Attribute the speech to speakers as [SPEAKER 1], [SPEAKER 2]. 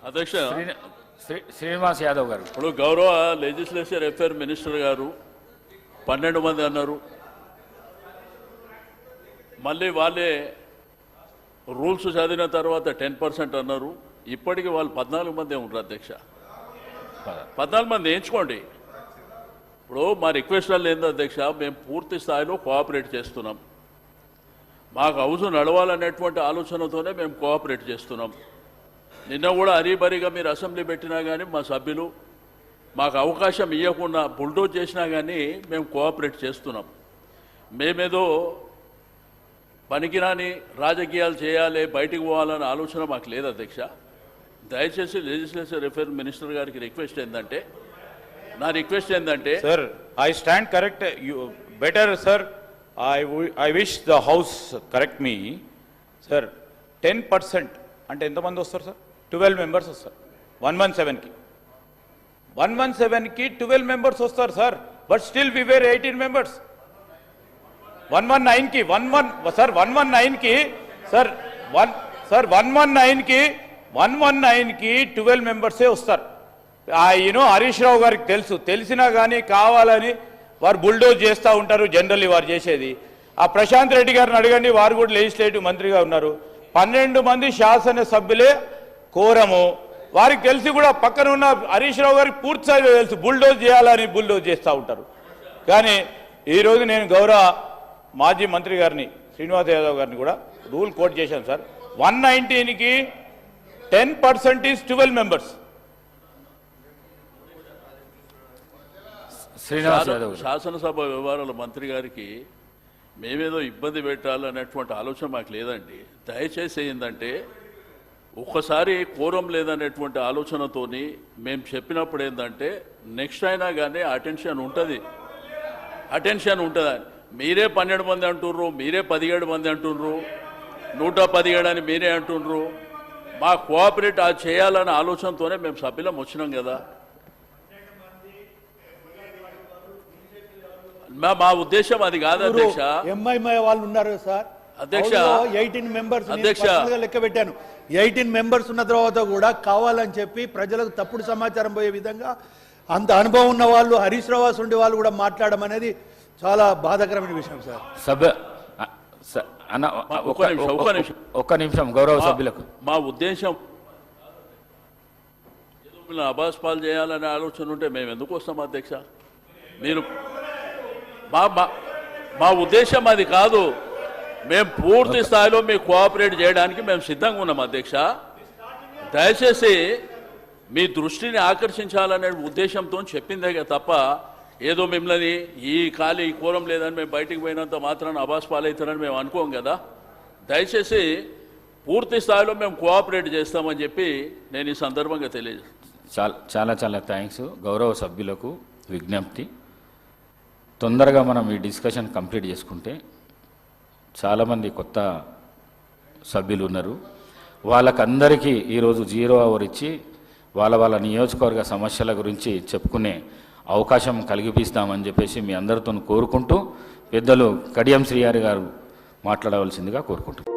[SPEAKER 1] అధ్యక్ష
[SPEAKER 2] శ్రీనివాస్ యాదవ్ గారు.
[SPEAKER 1] ఇప్పుడు గౌరవ లెజిస్లేచర్ అఫేర్ మినిస్టర్ గారు 12 మంది అన్నారు. మళ్ళీ వాళ్ళే రూల్స్ చదివిన తర్వాత 10% అన్నారు. ఇప్పటికీ వాళ్ళు 14 మంది ఉంటారు అధ్యక్ష. 14 మంది ఎంచుకోండి. ఇప్పుడు మా రిక్వెస్ట్ వల్ల ఏంది అధ్యక్ష, మేము పూర్తి స్థాయిలో కోఆపరేట్ చేస్తున్నాం. మాకు హౌస్ నడవాలనేటువంటి ఆలోచనతోనే మేము కోఆపరేట్ చేస్తున్నాం. నిన్న కూడా హరీబరీగా మీరు అసెంబ్లీ పెట్టినా కానీ మా సభ్యులు మాకు అవకాశం ఇవ్వకుండా బుల్డోజ్ చేసినా కానీ మేము కోఆపరేట్ చేస్తున్నాం. మేమేదో పనికిరాని రాజకీయాలు చేయాలి, బయటికి పోవాలనే ఆలోచన మాకు లేదు అధ్యక్ష. దయచేసి లెజిస్లేచర్ అఫేర్ మినిస్టర్ గారికి రిక్వెస్ట్ ఏంటంటే, నా రిక్వెస్ట్ ఏంటంటే
[SPEAKER 3] sir, I stand correct. Better sir, I wish the house correct me sir. 10% అంటే ఎంతమంది వస్తారు సార్? 12 మెంబర్స్ వస్తారు 117కి. 117కి 12 మెంబర్స్ వస్తారు sir. But still we were 18 members. 119కి సార్ 119కి సార్ 119కి 12 మెంబర్సే వస్తారు. హరీష్ రావు గారికి తెలిసినా కానీ కావాలని వారు బుల్డోజ్ చేస్తూ ఉంటారు. జనరల్లీ వారు చేసేది. ఆ ప్రశాంత్ రెడ్డి గారిని అడగండి, వారు కూడా లెజిస్లేటివ్ మంత్రిగా ఉన్నారు. 12 మంది శాసనసభ్యులే కోరము. వారికి తెలిసి కూడా పక్కన ఉన్న హరీష్ రావు గారికి పూర్తి స్థాయిలో తెలుసు బుల్డోజ్ చేయాలని బుల్డోజ్ చేస్తూ ఉంటారు. కానీ ఈరోజు నేను గౌరవ మాజీ మంత్రి గారిని శ్రీనివాస్ యాదవ్ గారిని కూడా రూల్ కోట్ చేశాను సార్. 119కి 10% is 12 members.
[SPEAKER 1] శాసనసభ వ్యవహారాల మంత్రి గారికి మేమేదో ఇబ్బంది పెట్టాలనేటువంటి ఆలోచన మాకు లేదండి. దయచేసి ఏంటంటే, ఒక్కసారి కోరం లేదనేటువంటి ఆలోచనతోని మేము చెప్పినప్పుడు ఏంటంటే, నెక్స్ట్ అయినా కానీ అటెన్షన్ ఉంటుంది. మీరే 12 మంది అంటుర్రు, మీరే 17 మంది అంటుర్రు, 117 అని మీరే అంటుర్రు. మా కోఆపరేట్ చేయాలనే ఆలోచనతోనే మేము సభ్యులం వచ్చినాం కదా. మా ఉద్దేశం అది కాదు అధ్యక్ష.
[SPEAKER 4] ఎంఐఎంఐ వాళ్ళు ఉన్నారు సార్
[SPEAKER 1] అధ్యక్ష.
[SPEAKER 4] 18 మెంబర్స్
[SPEAKER 1] అధ్యక్ష
[SPEAKER 4] లెక్క పెట్టాను. 18 మెంబర్స్ ఉన్న తర్వాత కూడా కావాలని చెప్పి ప్రజలకు తప్పుడు సమాచారం పోయే విధంగా అంత అనుభవం ఉన్న వాళ్ళు, హరీష్ రావు ఉండే వాళ్ళు కూడా మాట్లాడడం అనేది చాలా బాధాకరమైన విషయం సార్.
[SPEAKER 2] ఒక్క నిమిషం గౌరవ సభ్యులకు.
[SPEAKER 1] మా ఉద్దేశం అబాస్ పాలు చేయాలనే ఆలోచన ఉంటే మేము ఎందుకు వస్తాం అధ్యక్ష? మీరు మా ఉద్దేశం అది కాదు. మేము పూర్తి స్థాయిలో మీకు కోఆపరేట్ చేయడానికి మేము సిద్ధంగా ఉన్నాం అధ్యక్ష. దయచేసి మీ దృష్టిని ఆకర్షించాలనే ఉద్దేశంతో చెప్పిందే తప్ప ఏదో మిమ్మల్ని ఈ కోరం లేదని మేము బయటికి పోయినంత మాత్రాన అబాస్ పాలవుతారని మేము అనుకోం కదా. దయచేసి పూర్తి స్థాయిలో మేము కోఆపరేట్ చేస్తామని చెప్పి నేను ఈ సందర్భంగా తెలియజేస్తాను.
[SPEAKER 2] చాలా థ్యాంక్స్. గౌరవ సభ్యులకు విజ్ఞప్తి, తొందరగా మనం ఈ డిస్కషన్ కంప్లీట్ చేసుకుంటే చాలామంది కొత్త సభ్యులు ఉన్నారు. వాళ్ళకందరికీ ఈరోజు 0 అవర్ ఇచ్చి వాళ్ళ నియోజకవర్గ సమస్యల గురించి చెప్పుకునే అవకాశం కలిగిపిస్తామని చెప్పేసి మీ అందరితో కోరుకుంటూ పెద్దలు కడియం శ్రీహరి గారు మాట్లాడవలసిందిగా కోరుకుంటున్నాను.